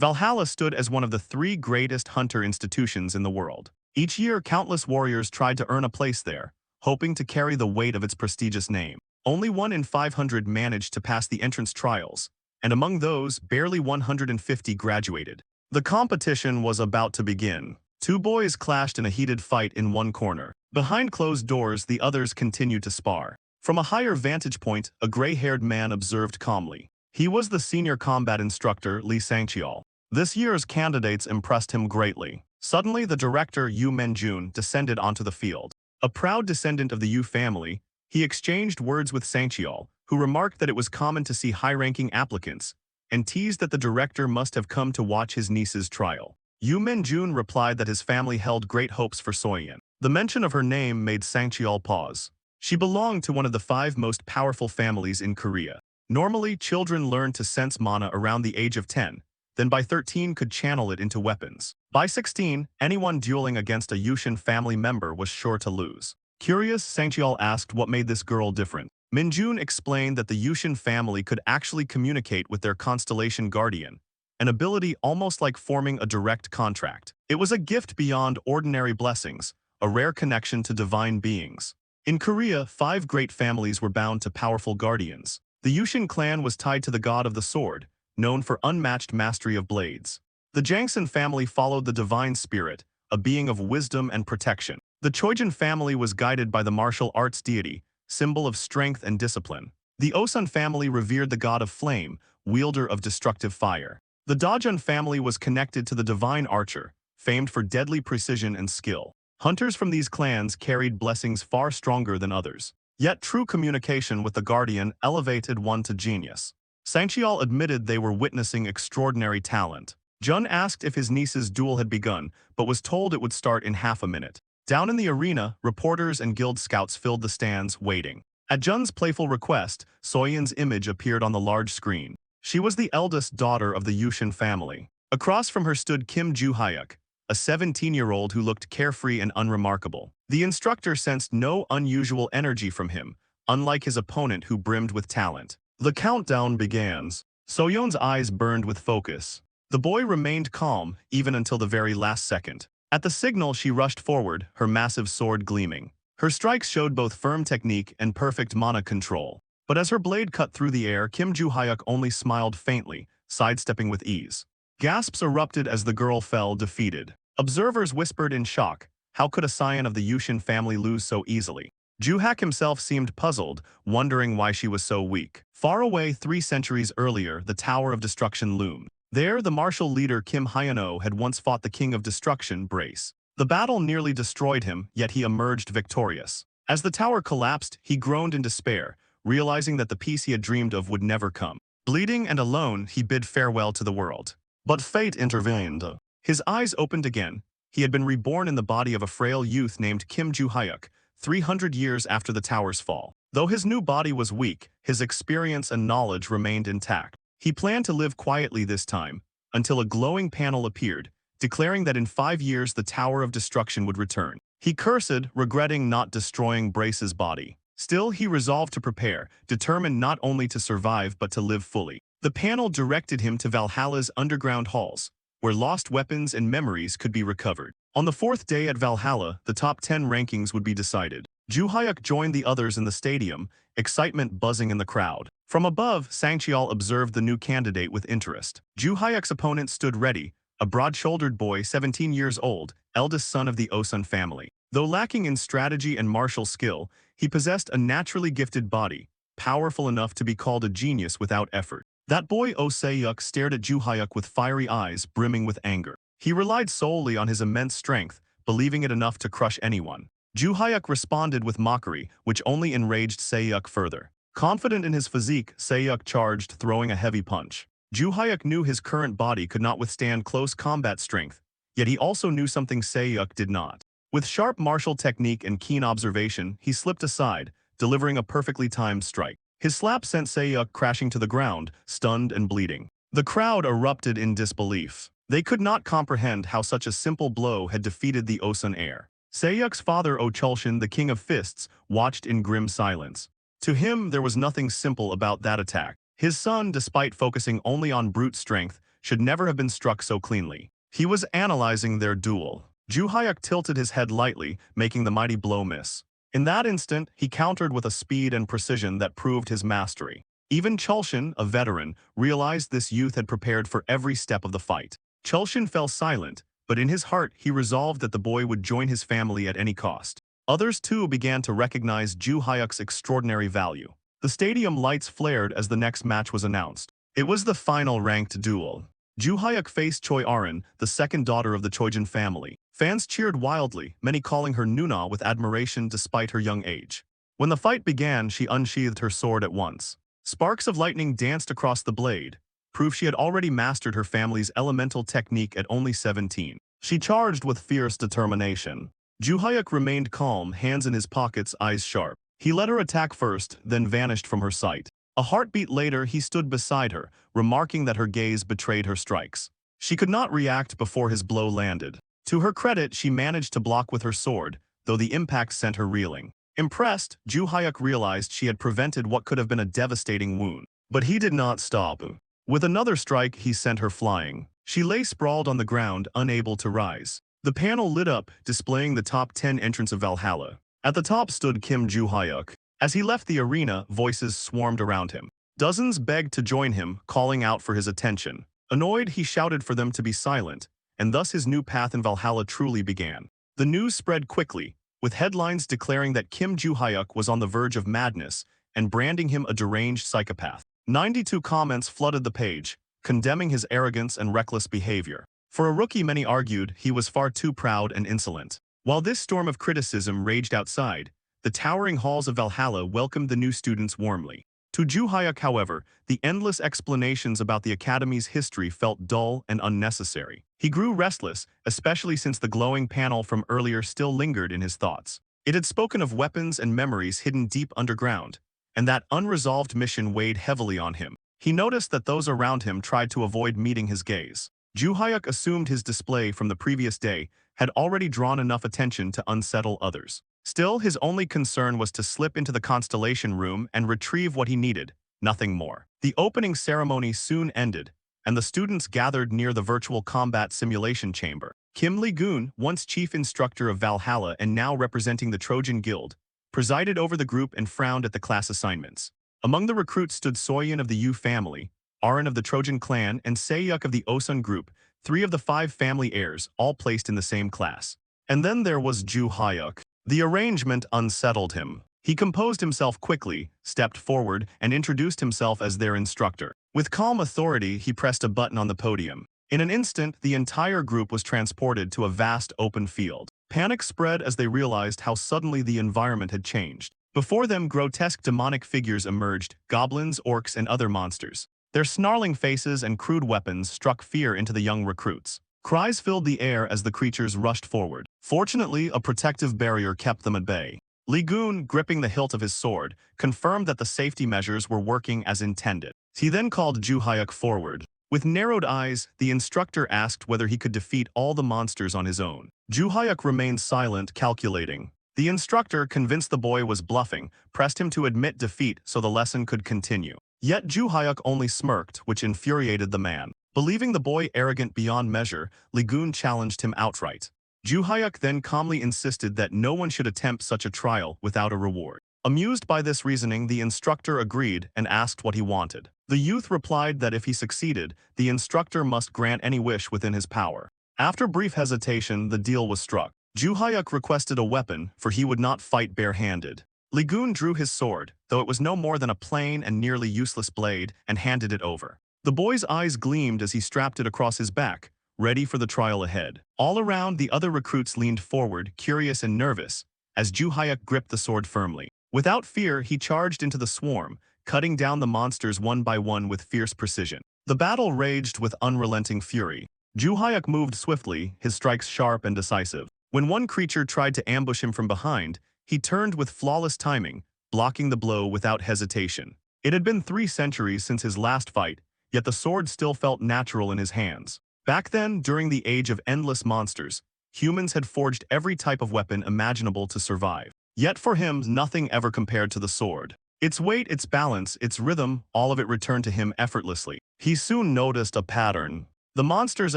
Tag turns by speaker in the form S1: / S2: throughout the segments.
S1: Valhalla stood as one of the three greatest hunter institutions in the world. Each year, countless warriors tried to earn a place there, hoping to carry the weight of its prestigious name. Only 1 in 500 managed to pass the entrance trials, and among those, barely 150 graduated. The competition was about to begin. Two boys clashed in a heated fight in one corner. Behind closed doors, the others continued to spar. From a higher vantage point, a gray-haired man observed calmly. He was the senior combat instructor, Li Sangqiao. This year's candidates impressed him greatly. Suddenly, the director, Yu Menjun, descended onto the field. A proud descendant of the Yu family, he exchanged words with Sangqiao, who remarked that it was common to see high-ranking applicants, and teased that the director must have come to watch his niece's trial. Yu Menjun replied that his family held great hopes for Soyan. The mention of her name made Sangqiao pause. She belonged to one of the 5 most powerful families in Korea. Normally, children learn to sense mana around the age of 10, then by 13 could channel it into weapons. By 16, anyone dueling against a Yushin family member was sure to lose. Curious, Sangqiao asked what made this girl different. Minjun explained that the Yushin family could actually communicate with their Constellation guardian, an ability almost like forming a direct contract. It was a gift beyond ordinary blessings, a rare connection to divine beings. In Korea, 5 great families were bound to powerful guardians. The Yushin clan was tied to the god of the sword, known for unmatched mastery of blades. The Jangsan family followed the divine spirit, a being of wisdom and protection. The Choijin family was guided by the martial arts deity, symbol of strength and discipline. The Osun family revered the god of flame, wielder of destructive fire. The Dajun family was connected to the divine archer, famed for deadly precision and skill. Hunters from these clans carried blessings far stronger than others. Yet true communication with the guardian elevated one to genius. Sangqiao admitted they were witnessing extraordinary talent. Jun asked if his niece's duel had begun, but was told it would start in half a minute. Down in the arena, reporters and guild scouts filled the stands, waiting. At Jun's playful request, Soyan's image appeared on the large screen. She was the eldest daughter of the Yushin family. Across from her stood Kim Ju-hyuk, a 17-year-old who looked carefree and unremarkable. The instructor sensed no unusual energy from him, unlike his opponent who brimmed with talent. The countdown begins. Soyeon's eyes burned with focus. The boy remained calm, even until the very last second. At the signal, she rushed forward, her massive sword gleaming. Her strikes showed both firm technique and perfect mana control. But as her blade cut through the air, Kim Ju-hyuk only smiled faintly, sidestepping with ease. Gasps erupted as the girl fell, defeated. Observers whispered in shock, how could a scion of the Yushin family lose so easily? Ju-hyuk himself seemed puzzled, wondering why she was so weak. Far away 3 centuries earlier, the Tower of Destruction loomed. There, the martial leader Kim Hyun-oh had once fought the King of Destruction, Brace. The battle nearly destroyed him, yet he emerged victorious. As the tower collapsed, he groaned in despair, realizing that the peace he had dreamed of would never come. Bleeding and alone, he bid farewell to the world. But fate intervened. His eyes opened again. He had been reborn in the body of a frail youth named Kim Ju-hyuk, 300 years after the tower's fall. Though his new body was weak, his experience and knowledge remained intact. He planned to live quietly this time, until a glowing panel appeared, declaring that in 5 years the Tower of Destruction would return. He cursed, regretting not destroying Brace's body. Still, he resolved to prepare, determined not only to survive but to live fully. The panel directed him to Valhalla's underground halls, where lost weapons and memories could be recovered. On the 4th day at Valhalla, the top 10 rankings would be decided. Ju-hyuk joined the others in the stadium, excitement buzzing in the crowd. From above, Sangqiao observed the new candidate with interest. Ju-hyuk's opponent stood ready, a broad-shouldered boy 17 years old, eldest son of the Osun family. Though lacking in strategy and martial skill, he possessed a naturally gifted body, powerful enough to be called a genius without effort. That boy Oh-se-yuk stared at Ju-hyuk with fiery eyes brimming with anger. He relied solely on his immense strength, believing it enough to crush anyone. Ju-hyuk responded with mockery, which only enraged Se-yuk further. Confident in his physique, Se-yuk charged, throwing a heavy punch. Ju-hyuk knew his current body could not withstand close combat strength, yet he also knew something Se-yuk did not. With sharp martial technique and keen observation, he slipped aside, delivering a perfectly timed strike. His slap sent Se-yuk crashing to the ground, stunned and bleeding. The crowd erupted in disbelief. They could not comprehend how such a simple blow had defeated the Osun heir. Se-yuk's father Oh-chulshin, the king of fists, watched in grim silence. To him, there was nothing simple about that attack. His son, despite focusing only on brute strength, should never have been struck so cleanly. He was analyzing their duel. Ju Hyuk tilted his head lightly, making the mighty blow miss. In that instant, he countered with a speed and precision that proved his mastery. Even Chulshin, a veteran, realized this youth had prepared for every step of the fight. Chulshin fell silent, but in his heart he resolved that the boy would join his family at any cost. Others too began to recognize Ju Hyuk's extraordinary value. The stadium lights flared as the next match was announced. It was the final ranked duel. Ju Hyuk faced Choi Arin, the second daughter of the Choijin family. Fans cheered wildly, many calling her Nuna with admiration despite her young age. When the fight began, she unsheathed her sword at once. Sparks of lightning danced across the blade, proof she had already mastered her family's elemental technique at only 17. She charged with fierce determination. Ju Hyuk remained calm, hands in his pockets, eyes sharp. He let her attack first, then vanished from her sight. A heartbeat later, he stood beside her, remarking that her gaze betrayed her strikes. She could not react before his blow landed. To her credit, she managed to block with her sword, though the impact sent her reeling. Impressed, Ju Hyuk realized she had prevented what could have been a devastating wound. But he did not stop. With another strike, he sent her flying. She lay sprawled on the ground, unable to rise. The panel lit up, displaying the top 10 entrants of Valhalla. At the top stood Kim Ju Hyuk. As he left the arena, voices swarmed around him. Dozens begged to join him, calling out for his attention. Annoyed, he shouted for them to be silent, and thus his new path in Valhalla truly began. The news spread quickly, with headlines declaring that Kim Ju Hyuk was on the verge of madness and branding him a deranged psychopath. 92 comments flooded the page, condemning his arrogance and reckless behavior. For a rookie, many argued he was far too proud and insolent. While this storm of criticism raged outside, the towering halls of Valhalla welcomed the new students warmly. To Ju Hyuk, however, the endless explanations about the Academy's history felt dull and unnecessary. He grew restless, especially since the glowing panel from earlier still lingered in his thoughts. It had spoken of weapons and memories hidden deep underground, and that unresolved mission weighed heavily on him. He noticed that those around him tried to avoid meeting his gaze. Ju Hyuk assumed his display from the previous day had already drawn enough attention to unsettle others. Still, his only concern was to slip into the Constellation room and retrieve what he needed, nothing more. The opening ceremony soon ended, and the students gathered near the virtual combat simulation chamber. Kim Lee-gun, once chief instructor of Valhalla and now representing the Trojan Guild, presided over the group and frowned at the class assignments. Among the recruits stood Soyeon of the Yu family, Arin of the Trojan clan, and Seyuk of the Osun group, 3 of the 5 family heirs, all placed in the same class. And then there was Ju Hyuk. The arrangement unsettled him. He composed himself quickly, stepped forward, and introduced himself as their instructor. With calm authority, he pressed a button on the podium. In an instant, the entire group was transported to a vast open field. Panic spread as they realized how suddenly the environment had changed. Before them, grotesque demonic figures emerged, goblins, orcs, and other monsters. Their snarling faces and crude weapons struck fear into the young recruits. Cries filled the air as the creatures rushed forward. Fortunately, a protective barrier kept them at bay. Lee-gun, gripping the hilt of his sword, confirmed that the safety measures were working as intended. He then called Ju Hyuk forward. With narrowed eyes, the instructor asked whether he could defeat all the monsters on his own. Ju Hyuk remained silent, calculating. The instructor, convinced the boy was bluffing, pressed him to admit defeat so the lesson could continue. Yet Ju Hyuk only smirked, which infuriated the man. Believing the boy arrogant beyond measure, Lee-gun challenged him outright. Ju Hyuk then calmly insisted that no one should attempt such a trial without a reward. Amused by this reasoning, the instructor agreed and asked what he wanted. The youth replied that if he succeeded, the instructor must grant any wish within his power. After brief hesitation, the deal was struck. Ju Hyuk requested a weapon, for he would not fight bare-handed. Lee-gun drew his sword, though it was no more than a plain and nearly useless blade, and handed it over. The boy's eyes gleamed as he strapped it across his back, ready for the trial ahead. All around, the other recruits leaned forward, curious and nervous, as Ju Hyuk gripped the sword firmly. Without fear, he charged into the swarm, cutting down the monsters one by one with fierce precision. The battle raged with unrelenting fury. Ju Hyuk moved swiftly, his strikes sharp and decisive. When one creature tried to ambush him from behind, he turned with flawless timing, blocking the blow without hesitation. It had been 3 centuries since his last fight, yet the sword still felt natural in his hands. Back then, during the age of endless monsters, humans had forged every type of weapon imaginable to survive. Yet for him, nothing ever compared to the sword. Its weight, its balance, its rhythm, all of it returned to him effortlessly. He soon noticed a pattern. The monsters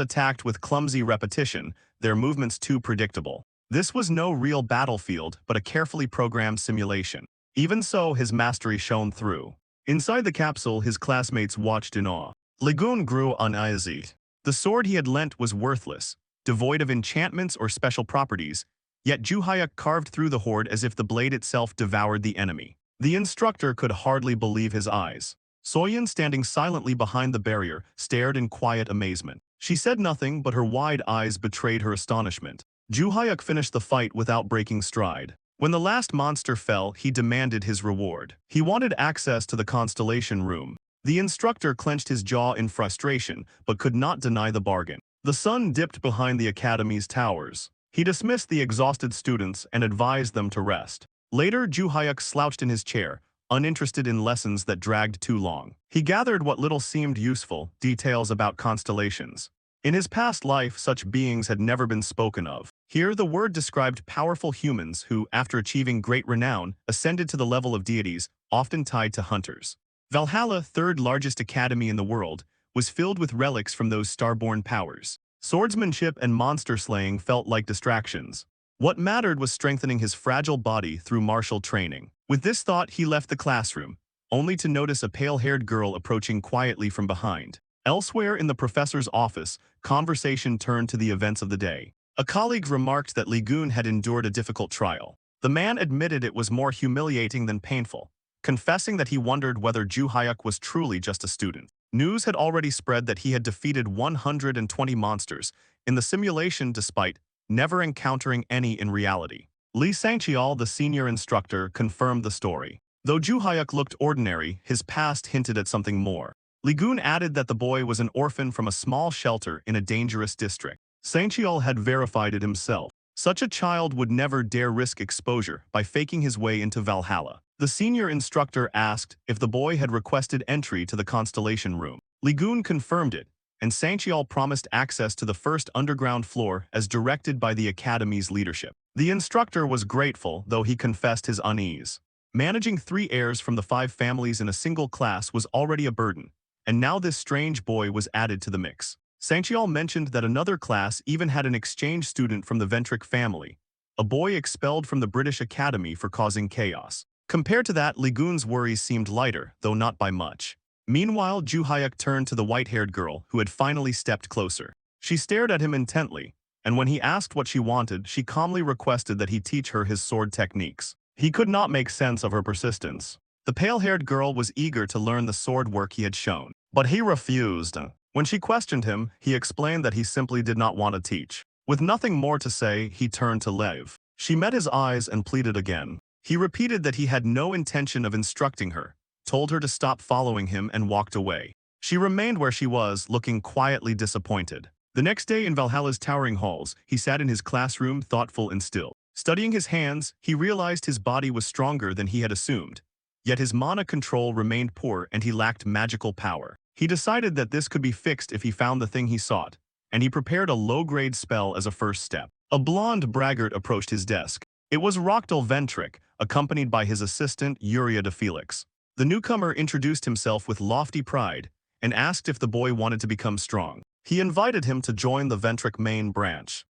S1: attacked with clumsy repetition, their movements too predictable. This was no real battlefield, but a carefully programmed simulation. Even so, his mastery shone through. Inside the capsule, his classmates watched in awe. Lagoon grew uneasy. The sword he had lent was worthless, devoid of enchantments or special properties, yet Juhayuk carved through the horde as if the blade itself devoured the enemy. The instructor could hardly believe his eyes. Soyun, standing silently behind the barrier, stared in quiet amazement. She said nothing, but her wide eyes betrayed her astonishment. Juhayuk finished the fight without breaking stride. When the last monster fell, he demanded his reward. He wanted access to the Constellation room. The instructor clenched his jaw in frustration, but could not deny the bargain. The sun dipped behind the academy's towers. He dismissed the exhausted students and advised them to rest. Later, Juhayuk slouched in his chair, uninterested in lessons that dragged too long. He gathered what little seemed useful, details about constellations. In his past life, such beings had never been spoken of. Here, the word described powerful humans who, after achieving great renown, ascended to the level of deities, often tied to hunters. Valhalla, third largest academy in the world, was filled with relics from those starborn powers. Swordsmanship and monster slaying felt like distractions. What mattered was strengthening his fragile body through martial training. With this thought, he left the classroom, only to notice a pale-haired girl approaching quietly from behind. Elsewhere in the professor's office, conversation turned to the events of the day. A colleague remarked that Ligun had endured a difficult trial. The man admitted it was more humiliating than painful, confessing that he wondered whether Juhayuk was truly just a student. News had already spread that he had defeated 120 monsters in the simulation despite never encountering any in reality. Lee Sangchial, the senior instructor, confirmed the story. Though Juhayuk looked ordinary, his past hinted at something more. Ligun added that the boy was an orphan from a small shelter in a dangerous district. Sangchial had verified it himself. Such a child would never dare risk exposure by faking his way into Valhalla. The senior instructor asked if the boy had requested entry to the Constellation room. Ligun confirmed it, and Sangchial promised access to the first underground floor as directed by the academy's leadership. The instructor was grateful, though he confessed his unease. Managing 3 heirs from the 5 families in a single class was already a burden, and now this strange boy was added to the mix. Sangchial mentioned that another class even had an exchange student from the Ventric family, a boy expelled from the British Academy for causing chaos. Compared to that, Ligun's worries seemed lighter, though not by much. Meanwhile, Juhayuk turned to the white-haired girl, who had finally stepped closer. She stared at him intently, and when he asked what she wanted, she calmly requested that he teach her his sword techniques. He could not make sense of her persistence. The pale-haired girl was eager to learn the sword work he had shown, but he refused. When she questioned him, he explained that he simply did not want to teach. With nothing more to say, he turned to Lev. She met his eyes and pleaded again. He repeated that he had no intention of instructing her, told her to stop following him, and walked away. She remained where she was, looking quietly disappointed. The next day in Valhalla's towering halls, he sat in his classroom, thoughtful and still. Studying his hands, he realized his body was stronger than he had assumed. Yet his mana control remained poor and he lacked magical power. He decided that this could be fixed if he found the thing he sought, and he prepared a low-grade spell as a first step. A blonde braggart approached his desk. It was Rochdal Ventric, accompanied by his assistant, Yuria de Felix. The newcomer introduced himself with lofty pride and asked if the boy wanted to become strong. He invited him to join the Ventric main branch.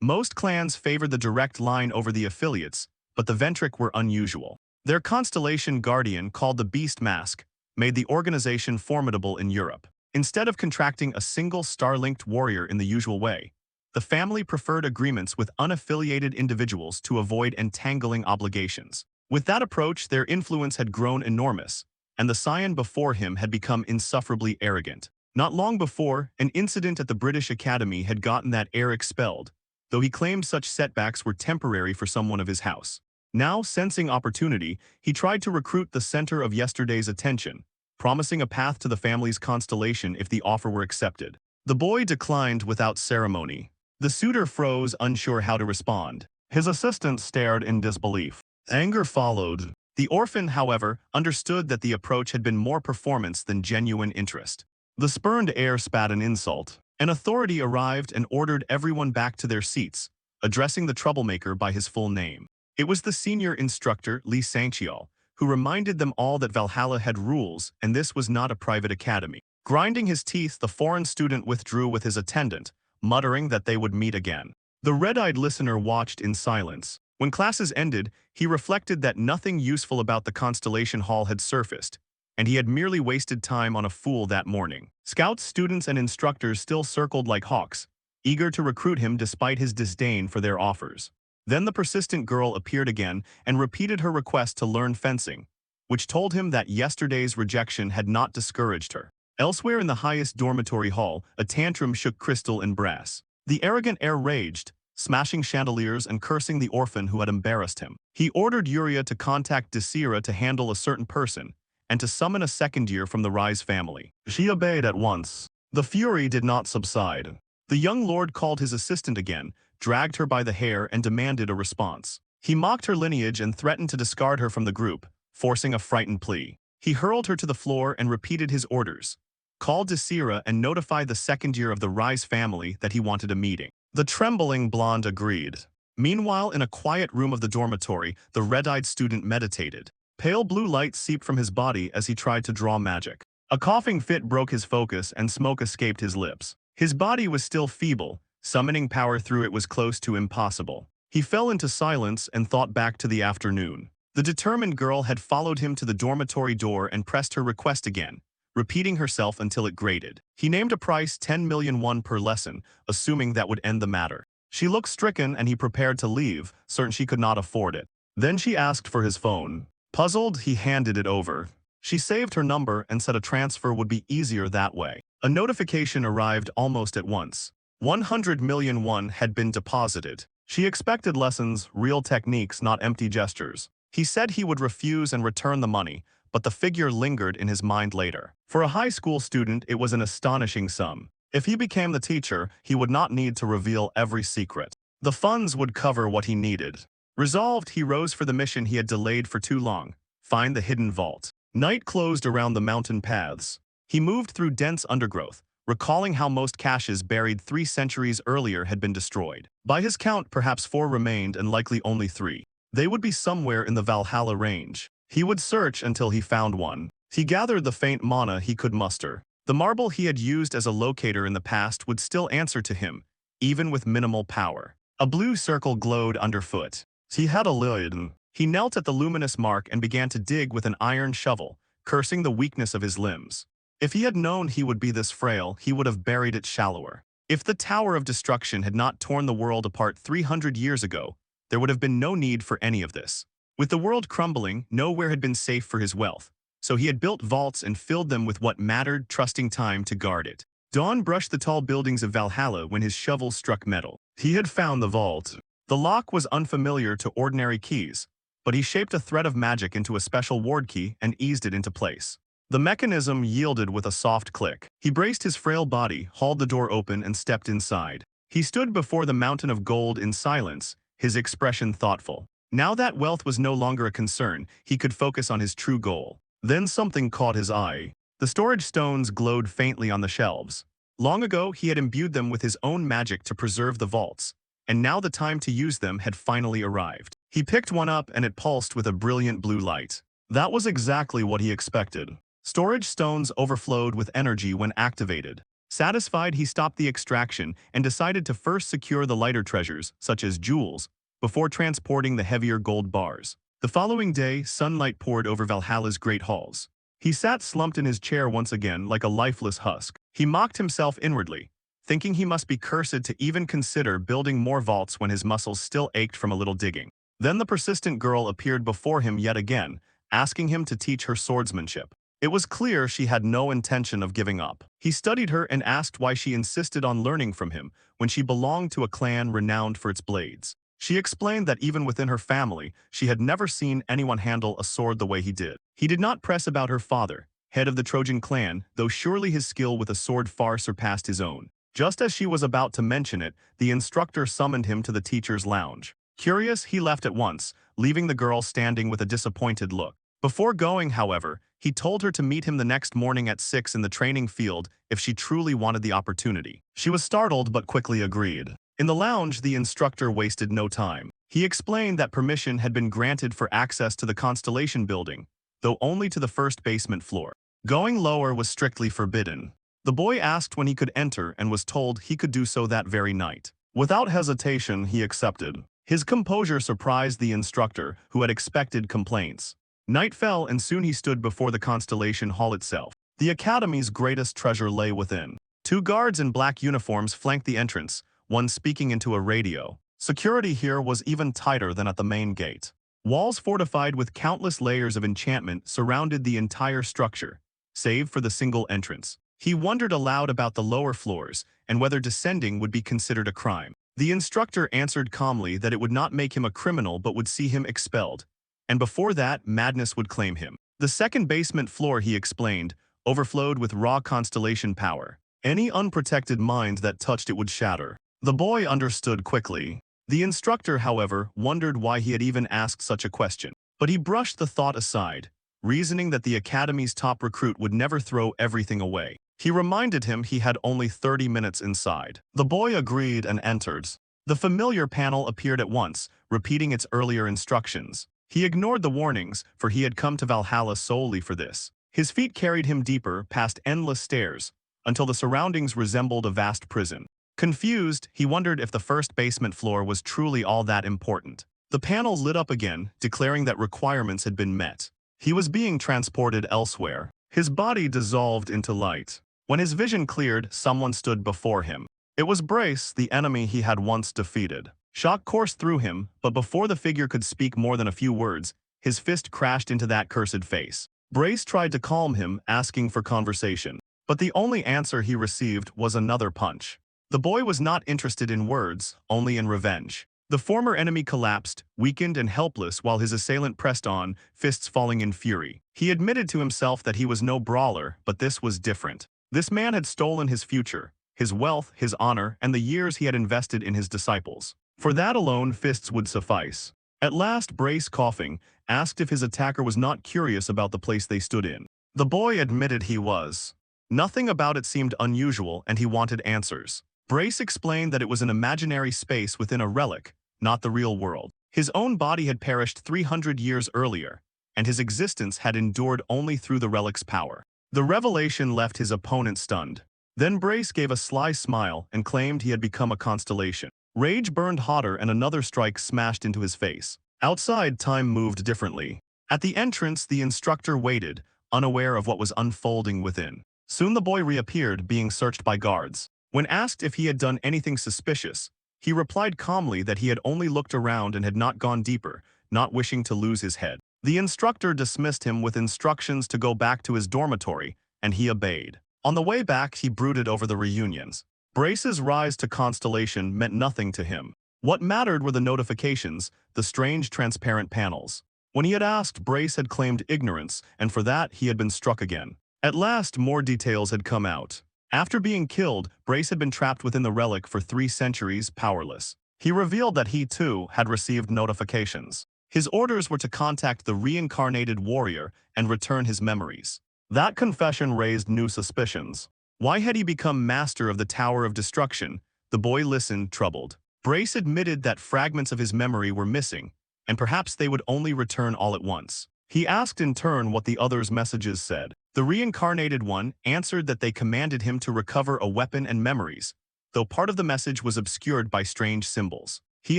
S1: Most clans favored the direct line over the affiliates, but the Ventric were unusual. Their constellation guardian, called the Beast Mask, made the organization formidable in Europe. Instead of contracting a single star-linked warrior in the usual way, the family preferred agreements with unaffiliated individuals to avoid entangling obligations. With that approach, their influence had grown enormous, and the scion before him had become insufferably arrogant. Not long before, an incident at the British Academy had gotten that heir expelled, though he claimed such setbacks were temporary for someone of his house. Now, sensing opportunity, he tried to recruit the center of yesterday's attention, promising a path to the family's constellation if the offer were accepted. The boy declined without ceremony. The suitor froze, unsure how to respond. His assistant stared in disbelief. Anger followed. The orphan, however, understood that the approach had been more performance than genuine interest. The spurned heir spat an insult. An authority arrived and ordered everyone back to their seats, addressing the troublemaker by his full name. It was the senior instructor, Lee Sangchial, who reminded them all that Valhalla had rules and this was not a private academy. Grinding his teeth, the foreign student withdrew with his attendant, muttering that they would meet again. The red-eyed listener watched in silence. When classes ended, he reflected that nothing useful about the Constellation Hall had surfaced, and he had merely wasted time on a fool that morning. Scouts, students, and instructors still circled like hawks, eager to recruit him despite his disdain for their offers. Then the persistent girl appeared again and repeated her request to learn fencing, which told him that yesterday's rejection had not discouraged her. Elsewhere in the highest dormitory hall, a tantrum shook crystal and brass. The arrogant heir raged, smashing chandeliers and cursing the orphan who had embarrassed him. He ordered Yuria to contact Desira to handle a certain person, and to summon a second year from the Rise family. She obeyed at once. The fury did not subside. The young lord called his assistant again, dragged her by the hair and demanded a response. He mocked her lineage and threatened to discard her from the group, forcing a frightened plea. He hurled her to the floor and repeated his orders. Called Desira and notified the second year of the Rise family that he wanted a meeting. The trembling blonde agreed. Meanwhile, in a quiet room of the dormitory, the red-eyed student meditated. Pale blue light seeped from his body as he tried to draw magic. A coughing fit broke his focus and smoke escaped his lips. His body was still feeble. Summoning power through it was close to impossible. He fell into silence and thought back to the afternoon. The determined girl had followed him to the dormitory door and pressed her request again, repeating herself until it grated. He named a price 10 million won per lesson, assuming that would end the matter. She looked stricken and he prepared to leave, certain she could not afford it. Then she asked for his phone. Puzzled, he handed it over. She saved her number and said a transfer would be easier that way. A notification arrived almost at once. 100 million won had been deposited. She expected lessons, real techniques, not empty gestures. He said he would refuse and return the money, but the figure lingered in his mind later. For a high school student, it was an astonishing sum. If he became the teacher, he would not need to reveal every secret. The funds would cover what he needed. Resolved, he rose for the mission he had delayed for too long: find the hidden vault. Night closed around the mountain paths. He moved through dense undergrowth, recalling how most caches buried 3 centuries earlier had been destroyed. By his count, perhaps 4 remained and likely only 3. They would be somewhere in the Valhalla range. He would search until he found one. He gathered the faint mana he could muster. The marble he had used as a locator in the past would still answer to him, even with minimal power. A blue circle glowed underfoot. He had a lid. He knelt at the luminous mark and began to dig with an iron shovel, cursing the weakness of his limbs. If he had known he would be this frail, he would have buried it shallower. If the Tower of Destruction had not torn the world apart 300 years ago, there would have been no need for any of this. With the world crumbling, nowhere had been safe for his wealth, so he had built vaults and filled them with what mattered, trusting time to guard it. Dawn brushed the tall buildings of Valhalla when his shovel struck metal. He had found the vault. The lock was unfamiliar to ordinary keys, but he shaped a thread of magic into a special ward key and eased it into place. The mechanism yielded with a soft click. He braced his frail body, hauled the door open, and stepped inside. He stood before the mountain of gold in silence, his expression thoughtful. Now that wealth was no longer a concern, he could focus on his true goal. Then something caught his eye. The storage stones glowed faintly on the shelves. Long ago, he had imbued them with his own magic to preserve the vaults, and now the time to use them had finally arrived. He picked one up and it pulsed with a brilliant blue light. That was exactly what he expected. Storage stones overflowed with energy when activated. Satisfied, he stopped the extraction and decided to first secure the lighter treasures, such as jewels, before transporting the heavier gold bars. The following day, sunlight poured over Valhalla's great halls. He sat slumped in his chair once again like a lifeless husk. He mocked himself inwardly, thinking he must be cursed to even consider building more vaults when his muscles still ached from a little digging. Then the persistent girl appeared before him yet again, asking him to teach her swordsmanship. It was clear she had no intention of giving up. He studied her and asked why she insisted on learning from him when she belonged to a clan renowned for its blades. She explained that even within her family, she had never seen anyone handle a sword the way he did. He did not press about her father, head of the Trojan clan, though surely his skill with a sword far surpassed his own. Just as she was about to mention it, the instructor summoned him to the teacher's lounge. Curious, he left at once, leaving the girl standing with a disappointed look. Before going, however, he told her to meet him the next morning at 6 in the training field if she truly wanted the opportunity. She was startled but quickly agreed. In the lounge, the instructor wasted no time. He explained that permission had been granted for access to the Constellation building, though only to the first basement floor. Going lower was strictly forbidden. The boy asked when he could enter and was told he could do so that very night. Without hesitation, he accepted. His composure surprised the instructor, who had expected complaints. Night fell and soon he stood before the Constellation Hall itself. The Academy's greatest treasure lay within. Two guards in black uniforms flanked the entrance, one speaking into a radio. Security here was even tighter than at the main gate. Walls fortified with countless layers of enchantment surrounded the entire structure, save for the single entrance. He wondered aloud about the lower floors and whether descending would be considered a crime. The instructor answered calmly that it would not make him a criminal but would see him expelled, and before that, madness would claim him. The second basement floor, he explained, overflowed with raw constellation power. Any unprotected mind that touched it would shatter. The boy understood quickly. The instructor, however, wondered why he had even asked such a question. But he brushed the thought aside, reasoning that the Academy's top recruit would never throw everything away. He reminded him he had only 30 minutes inside. The boy agreed and entered. The familiar panel appeared at once, repeating its earlier instructions. He ignored the warnings, for he had come to Valhalla solely for this. His feet carried him deeper, past endless stairs, until the surroundings resembled a vast prison. Confused, he wondered if the first basement floor was truly all that important. The panel lit up again, declaring that requirements had been met. He was being transported elsewhere. His body dissolved into light. When his vision cleared, someone stood before him. It was Brace, the enemy he had once defeated. Shock coursed through him, but before the figure could speak more than a few words, his fist crashed into that cursed face. Brace tried to calm him, asking for conversation. But the only answer he received was another punch. The boy was not interested in words, only in revenge. The former enemy collapsed, weakened and helpless while his assailant pressed on, fists falling in fury. He admitted to himself that he was no brawler, but this was different. This man had stolen his future, his wealth, his honor, and the years he had invested in his disciples. For that alone, fists would suffice. At last, Brace, coughing, asked if his attacker was not curious about the place they stood in. The boy admitted he was. Nothing about it seemed unusual, and he wanted answers. Brace explained that it was an imaginary space within a relic, not the real world. His own body had perished 300 years earlier, and his existence had endured only through the relic's power. The revelation left his opponent stunned. Then Brace gave a sly smile and claimed he had become a constellation. Rage burned hotter and another strike smashed into his face. Outside, time moved differently. At the entrance, the instructor waited, unaware of what was unfolding within. Soon the boy reappeared, being searched by guards. When asked if he had done anything suspicious, he replied calmly that he had only looked around and had not gone deeper, not wishing to lose his head. The instructor dismissed him with instructions to go back to his dormitory, and he obeyed. On the way back, he brooded over the reunions. Brace's rise to Constellation meant nothing to him. What mattered were the notifications, the strange transparent panels. When he had asked, Brace had claimed ignorance, and for that he had been struck again. At last, more details had come out. After being killed, Brace had been trapped within the relic for 3 centuries, powerless. He revealed that he, too, had received notifications. His orders were to contact the reincarnated warrior and return his memories. That confession raised new suspicions. Why had he become master of the Tower of Destruction? The boy listened, troubled. Brace admitted that fragments of his memory were missing, and perhaps they would only return all at once. He asked in turn what the others' messages said. The reincarnated one answered that they commanded him to recover a weapon and memories, though part of the message was obscured by strange symbols. He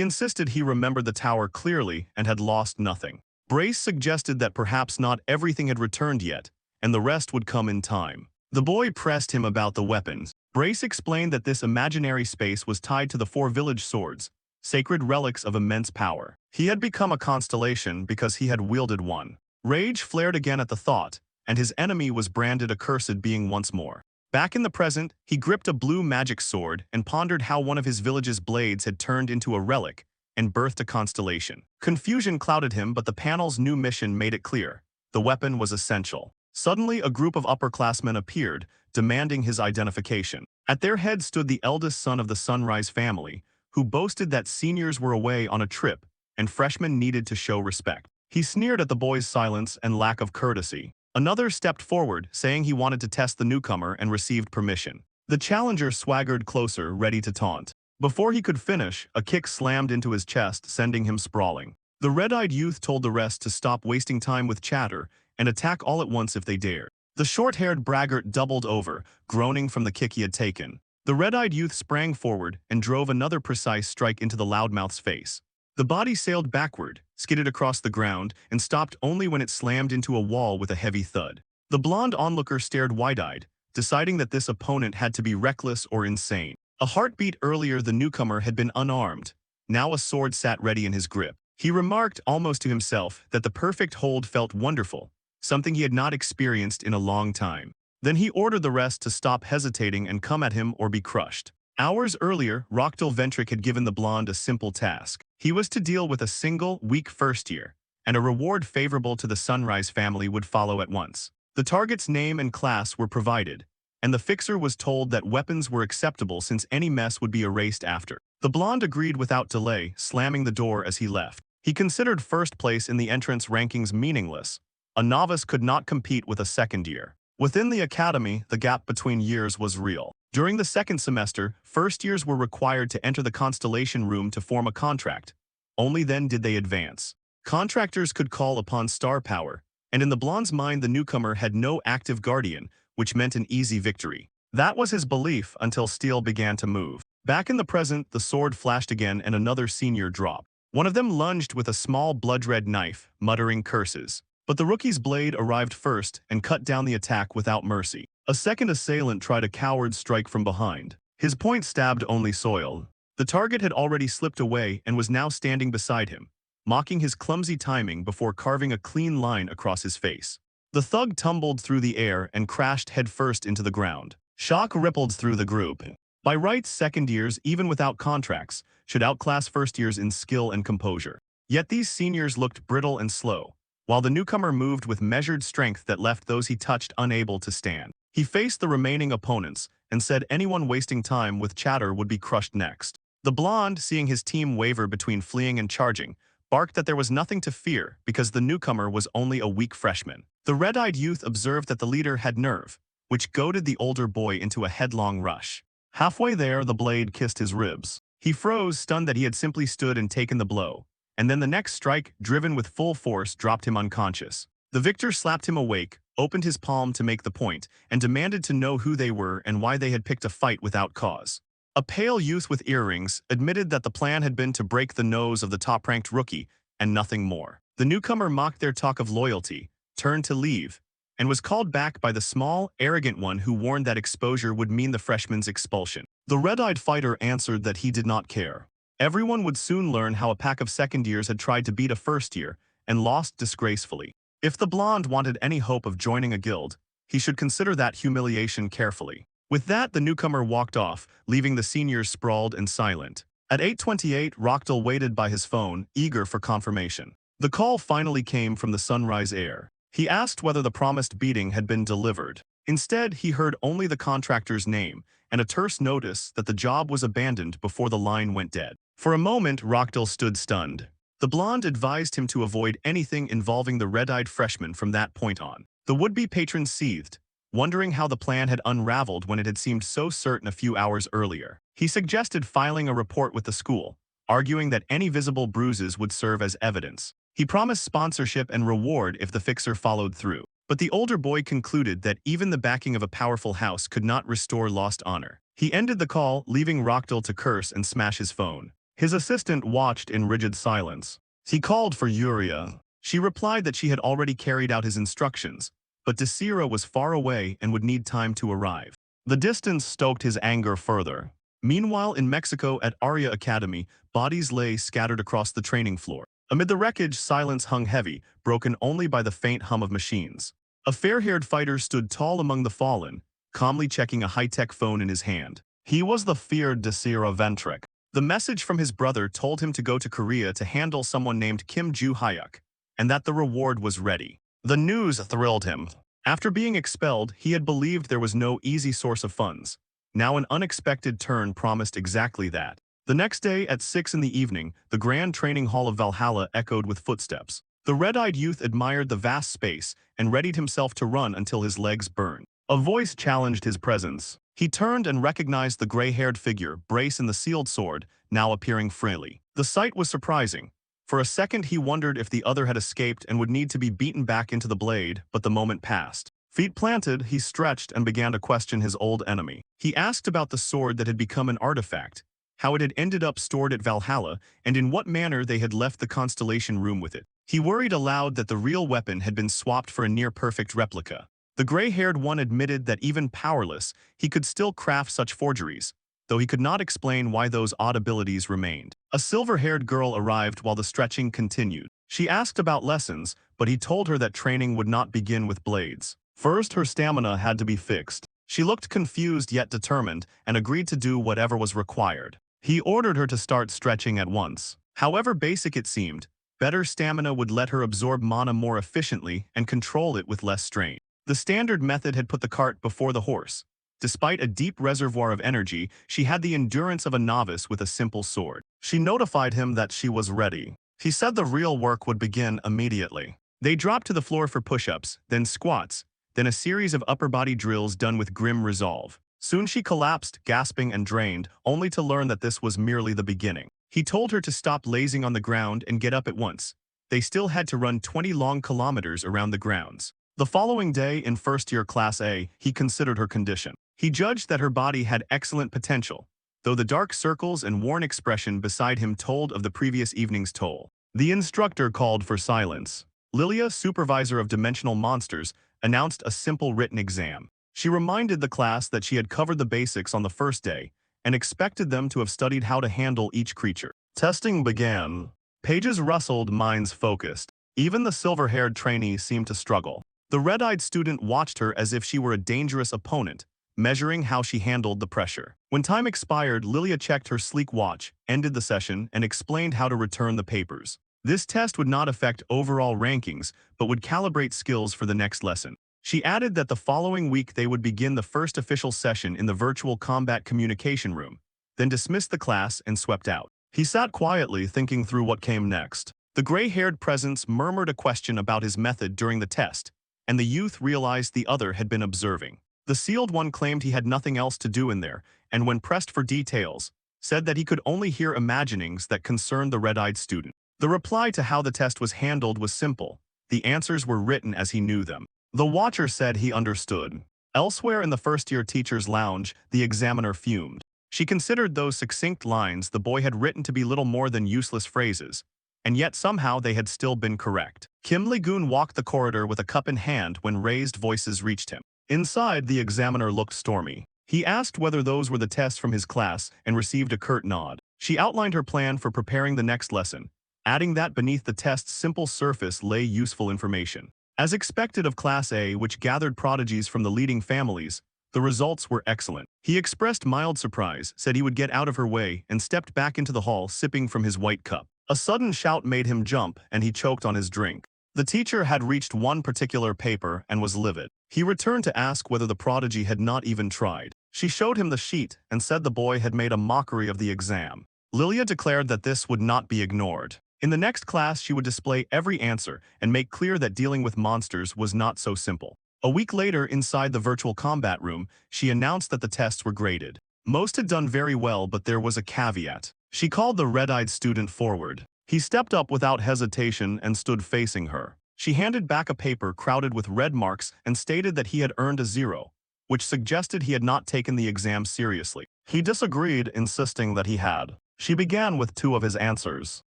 S1: insisted he remembered the tower clearly and had lost nothing. Brace suggested that perhaps not everything had returned yet, and the rest would come in time. The boy pressed him about the weapons. Brace explained that this imaginary space was tied to the 4 village swords, sacred relics of immense power. He had become a constellation because he had wielded one. Rage flared again at the thought, and his enemy was branded accursed being once more. Back in the present, he gripped a blue magic sword and pondered how one of his village's blades had turned into a relic and birthed a constellation. Confusion clouded him, but the panel's new mission made it clear. The weapon was essential. Suddenly, a group of upperclassmen appeared, demanding his identification. At their head stood the eldest son of the Sunrise family, who boasted that seniors were away on a trip and freshmen needed to show respect. He sneered at the boy's silence and lack of courtesy. Another stepped forward, saying he wanted to test the newcomer and received permission. The challenger swaggered closer, ready to taunt. Before he could finish, a kick slammed into his chest, sending him sprawling. The red-eyed youth told the rest to stop wasting time with chatter and attack all at once if they dared. The short-haired braggart doubled over, groaning from the kick he had taken. The red-eyed youth sprang forward and drove another precise strike into the loudmouth's face. The body sailed backward, skidded across the ground, and stopped only when it slammed into a wall with a heavy thud. The blonde onlooker stared wide-eyed, deciding that this opponent had to be reckless or insane. A heartbeat earlier, the newcomer had been unarmed. Now a sword sat ready in his grip. He remarked almost to himself that the perfect hold felt wonderful, something he had not experienced in a long time. Then he ordered the rest to stop hesitating and come at him or be crushed. Hours earlier, Rochdale Ventric had given the blonde a simple task. He was to deal with a single, weak first year, and a reward favorable to the Sunrise family would follow at once. The target's name and class were provided, and the fixer was told that weapons were acceptable since any mess would be erased after. The blonde agreed without delay, slamming the door as he left. He considered first place in the entrance rankings meaningless. A novice could not compete with a second year. Within the academy, the gap between years was real. During the second semester, first years were required to enter the Constellation room to form a contract. Only then did they advance. Contractors could call upon star power, and in the blonde's mind the newcomer had no active guardian, which meant an easy victory. That was his belief until steel began to move. Back in the present, the sword flashed again and another senior dropped. One of them lunged with a small blood-red knife, muttering curses. But the rookie's blade arrived first and cut down the attack without mercy. A second assailant tried a coward strike from behind. His point stabbed only soil. The target had already slipped away and was now standing beside him, mocking his clumsy timing before carving a clean line across his face. The thug tumbled through the air and crashed headfirst into the ground. Shock rippled through the group. By rights, second years, even without contracts, should outclass first years in skill and composure. Yet these seniors looked brittle and slow, while the newcomer moved with measured strength that left those he touched unable to stand. He faced the remaining opponents and said anyone wasting time with chatter would be crushed next. The blonde, seeing his team waver between fleeing and charging, barked that there was nothing to fear because the newcomer was only a weak freshman. The red-eyed youth observed that the leader had nerve, which goaded the older boy into a headlong rush. Halfway there, the blade kissed his ribs. He froze, stunned that he had simply stood and taken the blow, and then the next strike, driven with full force, dropped him unconscious. The victor slapped him awake, opened his palm to make the point, and demanded to know who they were and why they had picked a fight without cause. A pale youth with earrings admitted that the plan had been to break the nose of the top-ranked rookie, and nothing more. The newcomer mocked their talk of loyalty, turned to leave, and was called back by the small, arrogant one who warned that exposure would mean the freshman's expulsion. The red-eyed fighter answered that he did not care. Everyone would soon learn how a pack of second years had tried to beat a first year and lost disgracefully. If the blonde wanted any hope of joining a guild, he should consider that humiliation carefully. With that, the newcomer walked off, leaving the seniors sprawled and silent. At 8:28, Rochdale waited by his phone, eager for confirmation. The call finally came from the Sunrise heir. He asked whether the promised beating had been delivered. Instead, he heard only the contractor's name and a terse notice that the job was abandoned before the line went dead. For a moment, Rochdale stood stunned. The blonde advised him to avoid anything involving the red-eyed freshman from that point on. The would-be patron seethed, wondering how the plan had unraveled when it had seemed so certain a few hours earlier. He suggested filing a report with the school, arguing that any visible bruises would serve as evidence. He promised sponsorship and reward if the fixer followed through. But the older boy concluded that even the backing of a powerful house could not restore lost honor. He ended the call, leaving Rochdale to curse and smash his phone. His assistant watched in rigid silence. He called for Yuria. She replied that she had already carried out his instructions, but Desira was far away and would need time to arrive. The distance stoked his anger further. Meanwhile, in Mexico at Aria Academy, bodies lay scattered across the training floor. Amid the wreckage, silence hung heavy, broken only by the faint hum of machines. A fair-haired fighter stood tall among the fallen, calmly checking a high-tech phone in his hand. He was the feared Desira Ventric. The message from his brother told him to go to Korea to handle someone named Kim Ju-hyuk, and that the reward was ready. The news thrilled him. After being expelled, he had believed there was no easy source of funds. Now an unexpected turn promised exactly that. The next day at 6 in the evening, the grand training hall of Valhalla echoed with footsteps. The red-eyed youth admired the vast space and readied himself to run until his legs burned. A voice challenged his presence. He turned and recognized the gray-haired figure, brace in the sealed sword, now appearing freely. The sight was surprising. For a second he wondered if the other had escaped and would need to be beaten back into the blade, but the moment passed. Feet planted, he stretched and began to question his old enemy. He asked about the sword that had become an artifact, how it had ended up stored at Valhalla, and in what manner they had left the Constellation room with it. He worried aloud that the real weapon had been swapped for a near-perfect replica. The gray-haired one admitted that even powerless, he could still craft such forgeries, though he could not explain why those odd abilities remained. A silver-haired girl arrived while the stretching continued. She asked about lessons, but he told her that training would not begin with blades. First, her stamina had to be fixed. She looked confused yet determined and agreed to do whatever was required. He ordered her to start stretching at once. However basic it seemed, better stamina would let her absorb mana more efficiently and control it with less strain. The standard method had put the cart before the horse. Despite a deep reservoir of energy, she had the endurance of a novice with a simple sword. She notified him that she was ready. He said the real work would begin immediately. They dropped to the floor for push-ups, then squats, then a series of upper body drills done with grim resolve. Soon she collapsed, gasping and drained, only to learn that this was merely the beginning. He told her to stop lazing on the ground and get up at once. They still had to run 20 long kilometers around the grounds. The following day, in first-year Class A, he considered her condition. He judged that her body had excellent potential, though the dark circles and worn expression beside him told of the previous evening's toll. The instructor called for silence. Lilia, supervisor of dimensional monsters, announced a simple written exam. She reminded the class that she had covered the basics on the first day and expected them to have studied how to handle each creature. Testing began. Pages rustled, minds focused. Even the silver-haired trainee seemed to struggle. The red-eyed student watched her as if she were a dangerous opponent, measuring how she handled the pressure. When time expired, Lilia checked her sleek watch, ended the session, and explained how to return the papers. This test would not affect overall rankings, but would calibrate skills for the next lesson. She added that the following week they would begin the first official session in the virtual combat communication room, then dismissed the class and swept out. He sat quietly, thinking through what came next. The gray-haired presence murmured a question about his method during the test, and the youth realized the other had been observing. The sealed one claimed he had nothing else to do in there, and when pressed for details, said that he could only hear imaginings that concerned the red-eyed student. The reply to how the test was handled was simple. The answers were written as he knew them. The watcher said he understood. Elsewhere in the first-year teacher's lounge, the examiner fumed. She considered those succinct lines the boy had written to be little more than useless phrases, and yet somehow they had still been correct. Kim Lee-gun walked the corridor with a cup in hand when raised voices reached him. Inside, the examiner looked stormy. He asked whether those were the tests from his class and received a curt nod. She outlined her plan for preparing the next lesson, adding that beneath the test's simple surface lay useful information. As expected of Class A, which gathered prodigies from the leading families, the results were excellent. He expressed mild surprise, said he would get out of her way, and stepped back into the hall, sipping from his white cup. A sudden shout made him jump, and he choked on his drink. The teacher had reached one particular paper and was livid. He returned to ask whether the prodigy had not even tried. She showed him the sheet and said the boy had made a mockery of the exam. Lilia declared that this would not be ignored. In the next class, she would display every answer and make clear that dealing with monsters was not so simple. A week later, inside the virtual combat room, she announced that the tests were graded. Most had done very well, but there was a caveat. She called the red-eyed student forward. He stepped up without hesitation and stood facing her. She handed back a paper crowded with red marks and stated that he had earned a 0, which suggested he had not taken the exam seriously. He disagreed, insisting that he had. She began with 2 of his answers.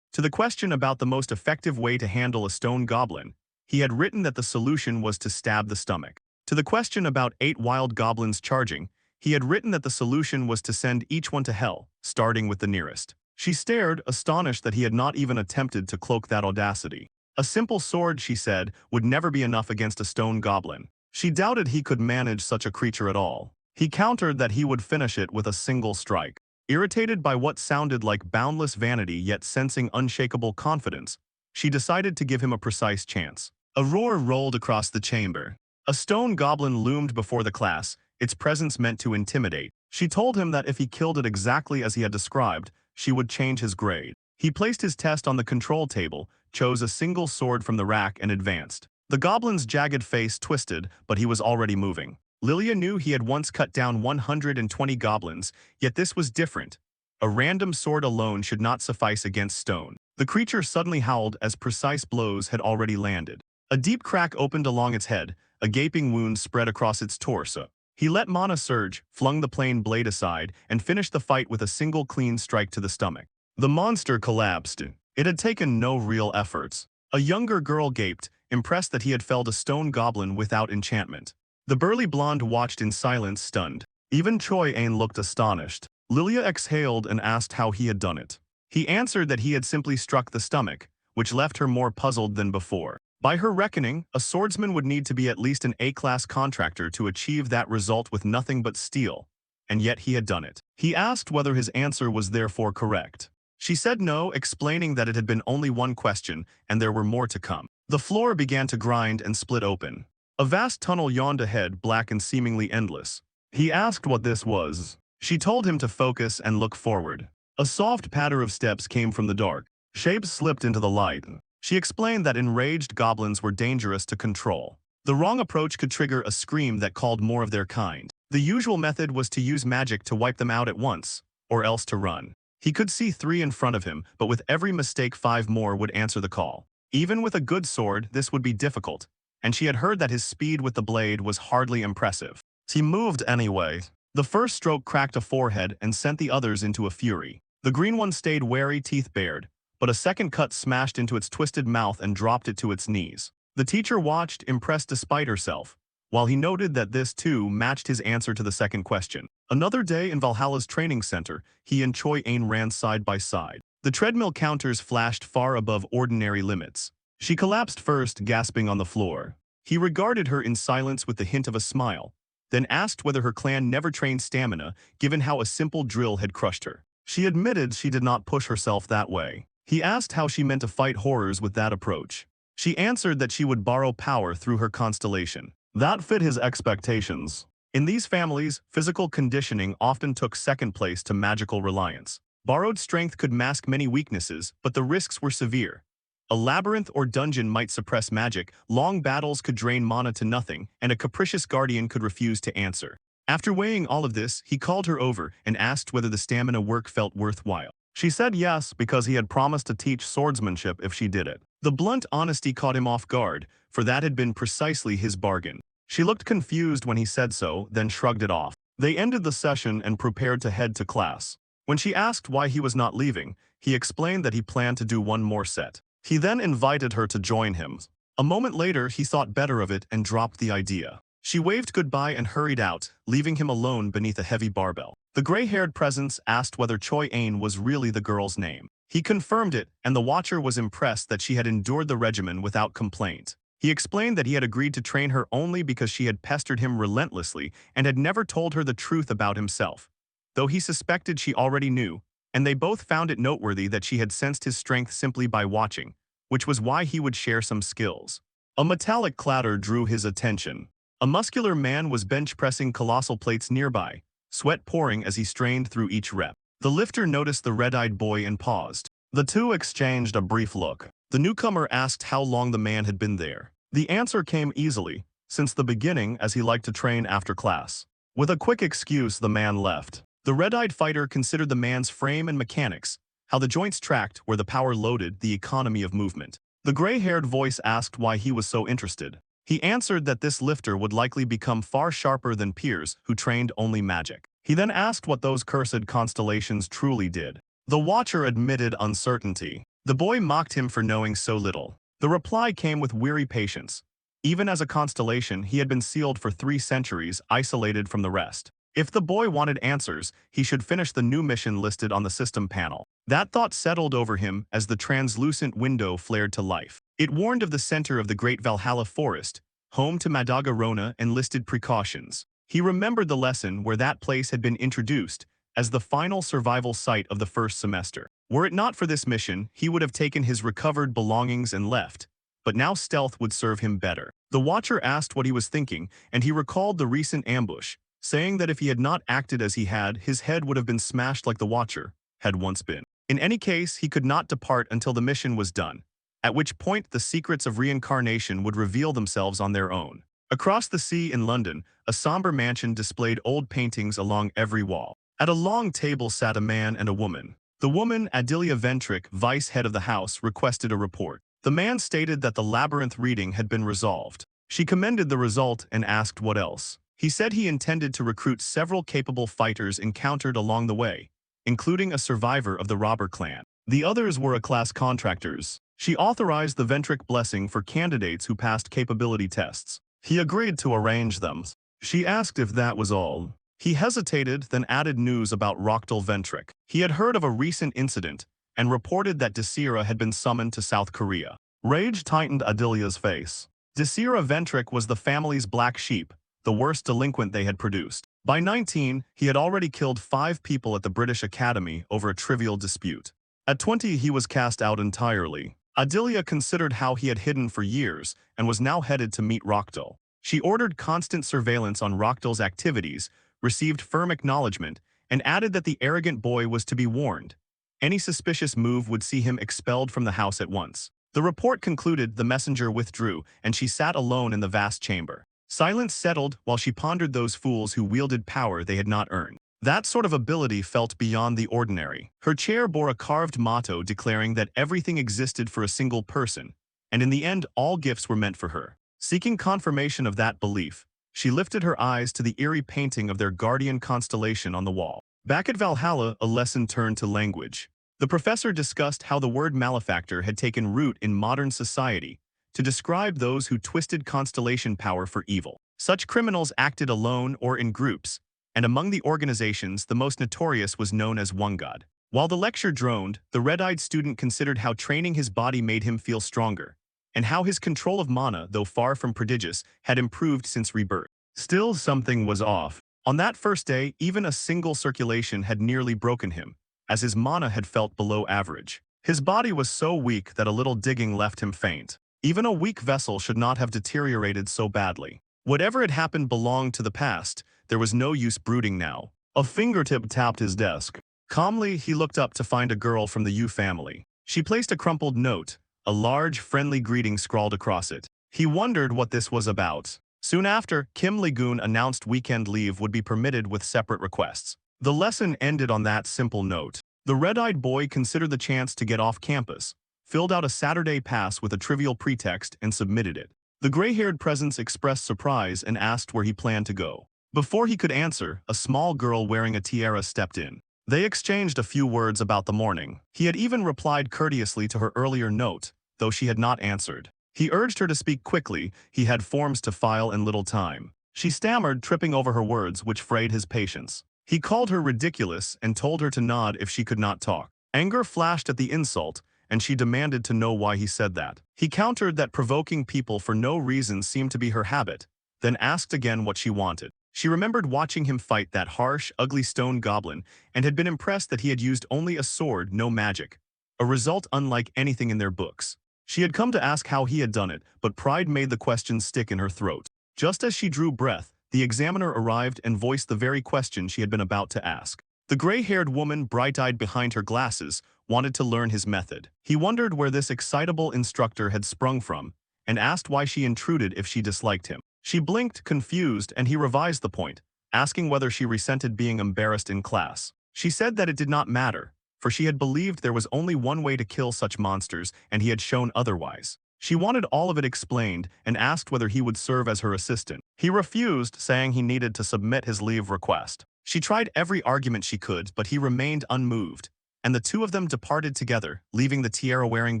S1: To the question about the most effective way to handle a stone goblin, he had written that the solution was to stab the stomach. To the question about 8 wild goblins charging, he had written that the solution was to send each one to hell, starting with the nearest. She stared, astonished that he had not even attempted to cloak that audacity. A simple sword, she said, would never be enough against a stone goblin. She doubted he could manage such a creature at all. He countered that he would finish it with a single strike. Irritated by what sounded like boundless vanity yet sensing unshakable confidence, she decided to give him a precise chance. A roar rolled across the chamber. A stone goblin loomed before the class, its presence meant to intimidate. She told him that if he killed it exactly as he had described, she would change his grade. He placed his test on the control table, chose a single sword from the rack, and advanced. The goblin's jagged face twisted, but he was already moving. Lilia knew he had once cut down 120 goblins, yet this was different. A random sword alone should not suffice against stone. The creature suddenly howled as precise blows had already landed. A deep crack opened along its head, a gaping wound spread across its torso. He let mana surge, flung the plain blade aside, and finished the fight with a single clean strike to the stomach. The monster collapsed. It had taken no real efforts. A younger girl gaped, impressed that he had felled a stone goblin without enchantment. The burly blonde watched in silence, stunned. Even Choi Ain looked astonished. Lilia exhaled and asked how he had done it. He answered that he had simply struck the stomach, which left her more puzzled than before. By her reckoning, a swordsman would need to be at least an A-class contractor to achieve that result with nothing but steel, and yet he had done it. He asked whether his answer was therefore correct. She said no, explaining that it had been only one question and there were more to come. The floor began to grind and split open. A vast tunnel yawned ahead, black and seemingly endless. He asked what this was. She told him to focus and look forward. A soft patter of steps came from the dark. Shapes slipped into the light. She explained that enraged goblins were dangerous to control. The wrong approach could trigger a scream that called more of their kind. The usual method was to use magic to wipe them out at once, or else to run. He could see 3 in front of him, but with every mistake 5 more would answer the call. Even with a good sword, this would be difficult, and she had heard that his speed with the blade was hardly impressive. He moved anyway. The first stroke cracked a forehead and sent the others into a fury. The green one stayed wary, teeth bared, but a second cut smashed into its twisted mouth and dropped it to its knees. The teacher watched, impressed despite herself, while he noted that this, too, matched his answer to the second question. Another day in Valhalla's training center, he and Choi Ain ran side by side. The treadmill counters flashed far above ordinary limits. She collapsed first, gasping on the floor. He regarded her in silence with the hint of a smile, then asked whether her clan never trained stamina, given how a simple drill had crushed her. She admitted she did not push herself that way. He asked how she meant to fight horrors with that approach. She answered that she would borrow power through her constellation. That fit his expectations. In these families, physical conditioning often took second place to magical reliance. Borrowed strength could mask many weaknesses, but the risks were severe. A labyrinth or dungeon might suppress magic, long battles could drain mana to nothing, and a capricious guardian could refuse to answer. After weighing all of this, he called her over and asked whether the stamina work felt worthwhile. She said yes, because he had promised to teach swordsmanship if she did it. The blunt honesty caught him off guard, for that had been precisely his bargain. She looked confused when he said so, then shrugged it off. They ended the session and prepared to head to class. When she asked why he was not leaving, he explained that he planned to do one more set. He then invited her to join him. A moment later, he thought better of it and dropped the idea. She waved goodbye and hurried out, leaving him alone beneath a heavy barbell. The gray-haired presence asked whether Choi Ain was really the girl's name. He confirmed it, and the watcher was impressed that she had endured the regimen without complaint. He explained that he had agreed to train her only because she had pestered him relentlessly and had never told her the truth about himself, though he suspected she already knew, and they both found it noteworthy that she had sensed his strength simply by watching, which was why he would share some skills. A metallic clatter drew his attention. A muscular man was bench-pressing colossal plates nearby, sweat pouring as he strained through each rep. The lifter noticed the red-eyed boy and paused. The two exchanged a brief look. The newcomer asked how long the man had been there. The answer came easily, since the beginning, as he liked to train after class. With a quick excuse, the man left. The red-eyed fighter considered the man's frame and mechanics, how the joints tracked, where the power loaded, the economy of movement. The gray-haired voice asked why he was so interested. He answered that this lifter would likely become far sharper than peers who trained only magic. He then asked what those cursed constellations truly did. The watcher admitted uncertainty. The boy mocked him for knowing so little. The reply came with weary patience. Even as a constellation, he had been sealed for 3 centuries, isolated from the rest. If the boy wanted answers, he should finish the new mission listed on the system panel. That thought settled over him as the translucent window flared to life. It warned of the center of the great Valhalla forest, home to Madaga Rona, and listed precautions. He remembered the lesson where that place had been introduced as the final survival site of the first semester. Were it not for this mission, he would have taken his recovered belongings and left, but now stealth would serve him better. The watcher asked what he was thinking, and he recalled the recent ambush, saying that if he had not acted as he had, his head would have been smashed like the watcher had once been. In any case, he could not depart until the mission was done, at which point the secrets of reincarnation would reveal themselves on their own. Across the sea in London, a somber mansion displayed old paintings along every wall. At a long table sat a man and a woman. The woman, Adelia Ventrick, vice head of the house, requested a report. The man stated that the labyrinth reading had been resolved. She commended the result and asked what else. He said he intended to recruit several capable fighters encountered along the way, including a survivor of the robber clan. The others were A-class contractors. She authorized the Ventric blessing for candidates who passed capability tests. He agreed to arrange them. She asked if that was all. He hesitated, then added news about Roctal Ventric. He had heard of a recent incident and reported that Desira had been summoned to South Korea. Rage tightened Adilia's face. Desira Ventric was the family's black sheep, the worst delinquent they had produced. By 19, he had already killed 5 people at the British Academy over a trivial dispute. At 20, he was cast out entirely. Adilia considered how he had hidden for years and was now headed to meet Roctal. She ordered constant surveillance on Roctal's activities, received firm acknowledgement, and added that the arrogant boy was to be warned. Any suspicious move would see him expelled from the house at once. The report concluded, the messenger withdrew, and she sat alone in the vast chamber. Silence settled while she pondered those fools who wielded power they had not earned. That sort of ability felt beyond the ordinary. Her chair bore a carved motto declaring that everything existed for a single person, and in the end all gifts were meant for her. Seeking confirmation of that belief, she lifted her eyes to the eerie painting of their guardian constellation on the wall. Back at Valhalla, a lesson turned to language. The professor discussed how the word malefactor had taken root in modern society to describe those who twisted constellation power for evil. Such criminals acted alone or in groups, and among the organizations, the most notorious was known as Wungod. While the lecture droned, the red-eyed student considered how training his body made him feel stronger, and how his control of mana, though far from prodigious, had improved since rebirth. Still, something was off. On that first day, even a single circulation had nearly broken him, as his mana had felt below average. His body was so weak that a little digging left him faint. Even a weak vessel should not have deteriorated so badly. Whatever had happened belonged to the past. There was no use brooding now. A fingertip tapped his desk. Calmly, he looked up to find a girl from the Yu family. She placed a crumpled note, a large, friendly greeting scrawled across it. He wondered what this was about. Soon after, Kim Lee-gun announced weekend leave would be permitted with separate requests. The lesson ended on that simple note. The red-eyed boy considered the chance to get off campus, filled out a Saturday pass with a trivial pretext, and submitted it. The gray-haired presence expressed surprise and asked where he planned to go. Before he could answer, a small girl wearing a tiara stepped in. They exchanged a few words about the morning. He had even replied courteously to her earlier note, though she had not answered. He urged her to speak quickly. He had forms to file in little time. She stammered, tripping over her words, which frayed his patience. He called her ridiculous and told her to nod if she could not talk. Anger flashed at the insult, and she demanded to know why he said that. He countered that provoking people for no reason seemed to be her habit, then asked again what she wanted. She remembered watching him fight that harsh, ugly stone goblin and had been impressed that he had used only a sword, no magic, a result unlike anything in their books. She had come to ask how he had done it, but pride made the question stick in her throat. Just as she drew breath, the examiner arrived and voiced the very question she had been about to ask. The gray-haired woman, bright-eyed behind her glasses, wanted to learn his method. He wondered where this excitable instructor had sprung from, and asked why she intruded if she disliked him. She blinked, confused, and he revised the point, asking whether she resented being embarrassed in class. She said that it did not matter, for she had believed there was only one way to kill such monsters, and he had shown otherwise. She wanted all of it explained and asked whether he would serve as her assistant. He refused, saying he needed to submit his leave request. She tried every argument she could, but he remained unmoved, and the two of them departed together, leaving the tiara-wearing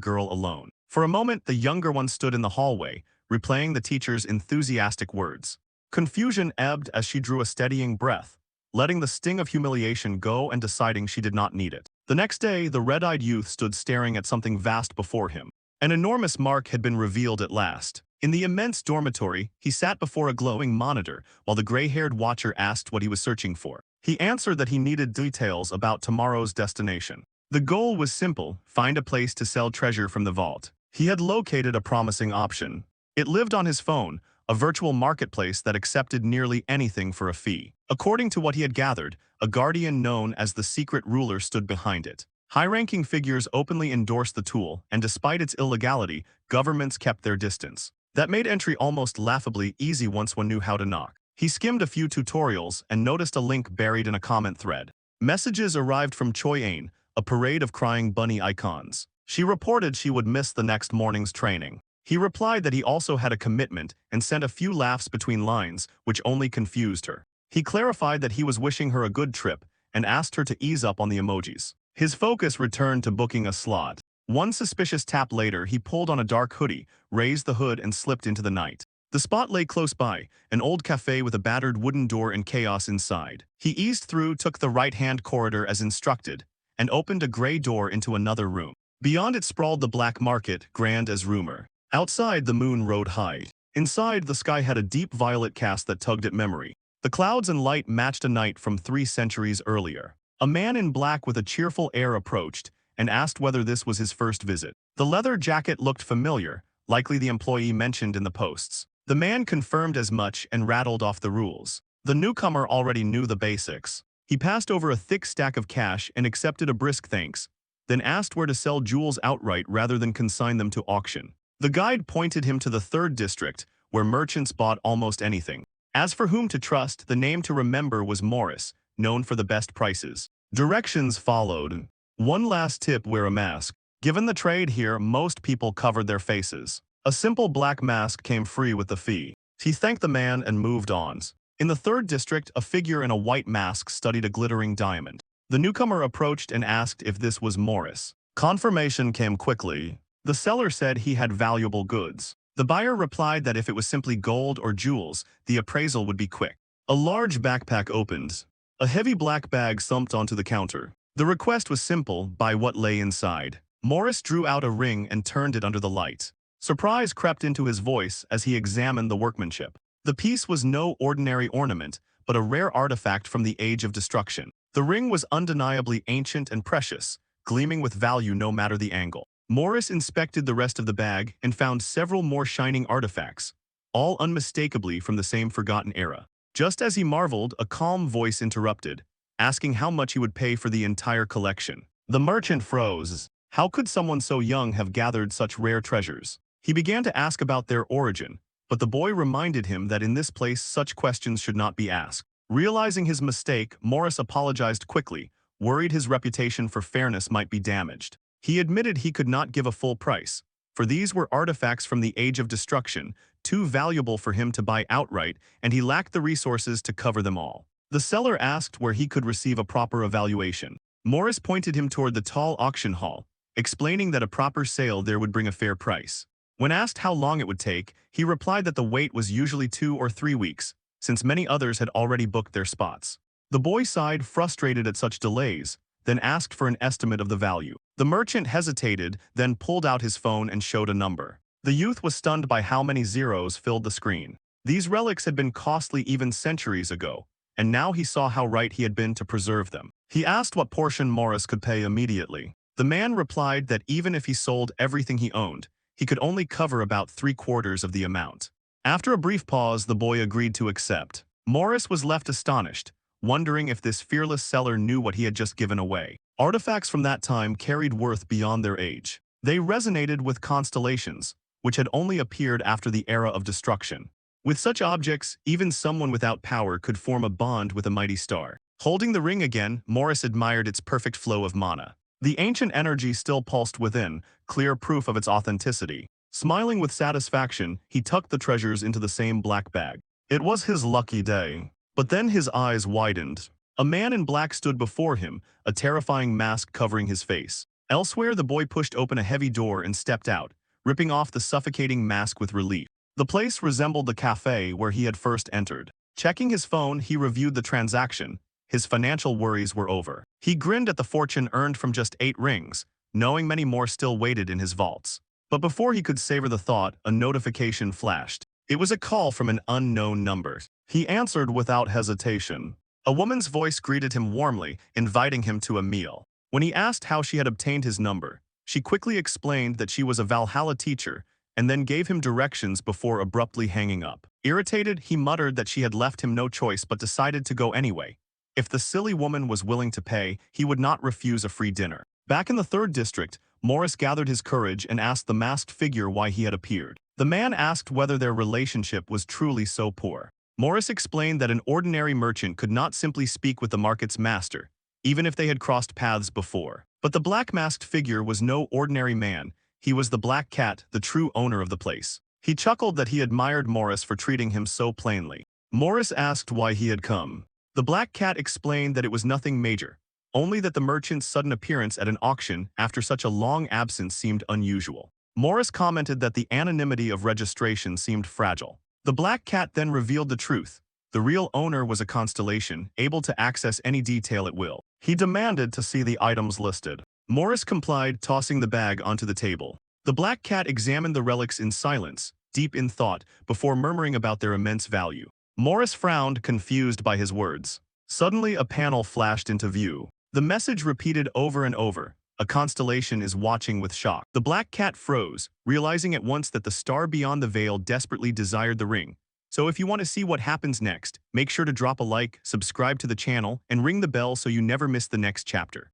S1: girl alone. For a moment, the younger one stood in the hallway, replaying the teacher's enthusiastic words. Confusion ebbed as she drew a steadying breath, letting the sting of humiliation go and deciding she did not need it. The next day, the red-eyed youth stood staring at something vast before him. An enormous mark had been revealed at last. In the immense dormitory, he sat before a glowing monitor while the gray-haired watcher asked what he was searching for. He answered that he needed details about tomorrow's destination. The goal was simple: find a place to sell treasure from the vault. He had located a promising option. It lived on his phone, a virtual marketplace that accepted nearly anything for a fee. According to what he had gathered, a guardian known as the Secret Ruler stood behind it. High-ranking figures openly endorsed the tool, and despite its illegality, governments kept their distance. That made entry almost laughably easy once one knew how to knock. He skimmed a few tutorials and noticed a link buried in a comment thread. Messages arrived from Choi Ain, a parade of crying bunny icons. She reported she would miss the next morning's training. He replied that he also had a commitment and sent a few laughs between lines, which only confused her. He clarified that he was wishing her a good trip and asked her to ease up on the emojis. His focus returned to booking a slot. One suspicious tap later, he pulled on a dark hoodie, raised the hood and slipped into the night. The spot lay close by, an old cafe with a battered wooden door and chaos inside. He eased through, took the right-hand corridor as instructed, and opened a gray door into another room. Beyond it sprawled the black market, grand as rumor. Outside, the moon rode high. Inside, the sky had a deep violet cast that tugged at memory. The clouds and light matched a night from 3 centuries earlier. A man in black with a cheerful air approached and asked whether this was his first visit. The leather jacket looked familiar, likely the employee mentioned in the posts. The man confirmed as much and rattled off the rules. The newcomer already knew the basics. He passed over a thick stack of cash and accepted a brisk thanks, then asked where to sell jewels outright rather than consign them to auction. The guide pointed him to the 3rd district, where merchants bought almost anything. As for whom to trust, the name to remember was Morris, known for the best prices. Directions followed. One last tip: wear a mask. Given the trade here, most people covered their faces. A simple black mask came free with the fee. He thanked the man and moved on. In the 3rd district, a figure in a white mask studied a glittering diamond. The newcomer approached and asked if this was Morris. Confirmation came quickly. The seller said he had valuable goods. The buyer replied that if it was simply gold or jewels, the appraisal would be quick. A large backpack opened. A heavy black bag thumped onto the counter. The request was simple: buy what lay inside. Morris drew out a ring and turned it under the light. Surprise crept into his voice as he examined the workmanship. The piece was no ordinary ornament, but a rare artifact from the Age of Destruction. The ring was undeniably ancient and precious, gleaming with value no matter the angle. Morris inspected the rest of the bag and found several more shining artifacts, all unmistakably from the same forgotten era. Just as he marveled, a calm voice interrupted, asking how much he would pay for the entire collection. The merchant froze. How could someone so young have gathered such rare treasures? He began to ask about their origin, but the boy reminded him that in this place such questions should not be asked. Realizing his mistake, Morris apologized quickly, worried his reputation for fairness might be damaged. He admitted he could not give a full price, for these were artifacts from the Age of Destruction, too valuable for him to buy outright, and he lacked the resources to cover them all. The seller asked where he could receive a proper evaluation. Morris pointed him toward the tall auction hall, explaining that a proper sale there would bring a fair price. When asked how long it would take, he replied that the wait was usually 2 or 3 weeks, since many others had already booked their spots. The boy sighed, frustrated at such delays, then asked for an estimate of the value. The merchant hesitated, then pulled out his phone and showed a number. The youth was stunned by how many zeros filled the screen. These relics had been costly even centuries ago, and now he saw how right he had been to preserve them. He asked what portion Morris could pay immediately. The man replied that even if he sold everything he owned, he could only cover about 3/4 of the amount. After a brief pause, the boy agreed to accept. Morris was left astonished, wondering if this fearless seller knew what he had just given away. Artifacts from that time carried worth beyond their age. They resonated with Constellations, which had only appeared after the era of destruction. With such objects, even someone without power could form a bond with a mighty star. Holding the ring again, Morris admired its perfect flow of mana. The ancient energy still pulsed within, clear proof of its authenticity. Smiling with satisfaction, he tucked the treasures into the same black bag. It was his lucky day. But then his eyes widened. A man in black stood before him, a terrifying mask covering his face. Elsewhere, the boy pushed open a heavy door and stepped out, ripping off the suffocating mask with relief. The place resembled the cafe where he had first entered. Checking his phone, he reviewed the transaction. His financial worries were over. He grinned at the fortune earned from just 8 rings, knowing many more still waited in his vaults. But before he could savor the thought, a notification flashed. It was a call from an unknown number. He answered without hesitation. A woman's voice greeted him warmly, inviting him to a meal. When he asked how she had obtained his number, she quickly explained that she was a Valhalla teacher, and then gave him directions before abruptly hanging up. Irritated, he muttered that she had left him no choice but decided to go anyway. If the silly woman was willing to pay, he would not refuse a free dinner. Back in the 3rd district, Morris gathered his courage and asked the masked figure why he had appeared. The man asked whether their relationship was truly so poor. Morris explained that an ordinary merchant could not simply speak with the market's master, even if they had crossed paths before. But the black masked figure was no ordinary man. He was the Black Cat, the true owner of the place. He chuckled that he admired Morris for treating him so plainly. Morris asked why he had come. The Black Cat explained that it was nothing major, only that the merchant's sudden appearance at an auction after such a long absence seemed unusual. Morris commented that the anonymity of registration seemed fragile. The Black Cat then revealed the truth. The real owner was a constellation, able to access any detail at will. He demanded to see the items listed. Morris complied, tossing the bag onto the table. The Black Cat examined the relics in silence, deep in thought, before murmuring about their immense value. Morris frowned, confused by his words. Suddenly a panel flashed into view. The message repeated over and over. A constellation is watching with shock. The Black Cat froze, realizing at once that the star beyond the veil desperately desired the ring. So if you want to see what happens next, make sure to drop a like, subscribe to the channel, and ring the bell so you never miss the next chapter.